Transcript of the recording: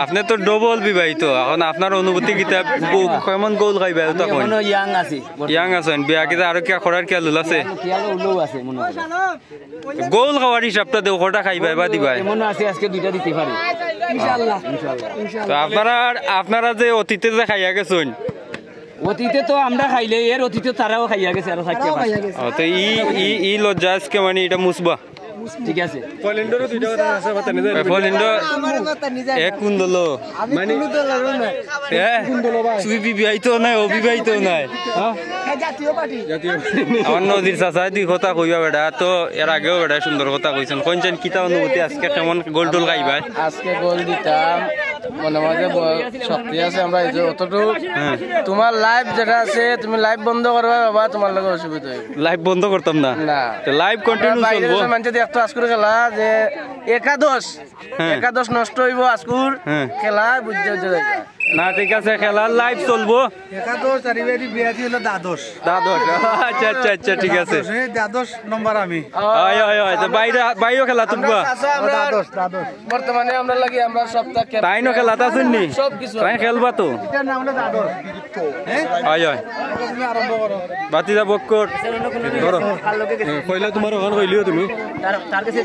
আপনি তো ডবল বিবাহিত এখন আপনার অনুভূতি কিতা কেমন গোল খাইবে তখন ইয়াং আছেন বিয়া কিতা আরো কি করার কি লুল আছে গোল খাওয়ার হিসাবটা দেও কটা খাইবে বা দিবাই তো আপনারা যে অতীতে যে খাইয়া গেছেন অতীতে তো আমরা খাইলে এর অতীতে তারাও খাইয়া গেছে আর থাকতে পারে তো ই লজ্জা আজকে মানে এটা মুসবা ঠিক আছে পলিন্ডরও দুইটা কথা আছে কথা নিজে পলিন্ডর এক কুন্দল মানে কুন্দলও না কুন্দল ভাই তুই বিবাহিত নাই অবিবাহিত নাই জাতীয় পার্টি আমার নদীর চাচা দি কথা কইবা বেটা তো এর আগেও বেটা সুন্দর কথা কইছেন কোনছেন কিতা অনুভূতি আজকে কেমন গোল টোল খাইবা আজকে গোল দিতাম মনে মধ্যে শক্তি আছে আমরা এই যে অতটুকু তোমার লাইভ যেটা আছে তুমি লাইভ বন্ধ করবা বাবা তোমার লাগে অসুবিধা হবে লাইভ বন্ধ করতাম না তো লাইভ কন্টিনিউ চলবো মানে দেখতো আজকুর খেলা যে একাদশ নষ্ট হইব আজকুর খেলা বুঝতে যাবে না ঠিক আছে খেলা লাইভ চলবো একাদশ চারিবাড়ি বিয়াতি হলো দ্বাদশ আচ্ছা আচ্ছা আচ্ছা ঠিক আছে দ্বাদশ নম্বর আমি তো বাইরে খেলা তুলবা দ্বাদশ বর্তমানে আমরা লাগি আমরা সপ্তাহ তাইনো খেলা তা শুননি তাই খেলবা তো এটার নাম হলো দ্বাদশ তুমি আরম্ভ করো বাতি যা বক্কর ধরো কইলা তোমার ওখান কইলিও তুমি তার কাছে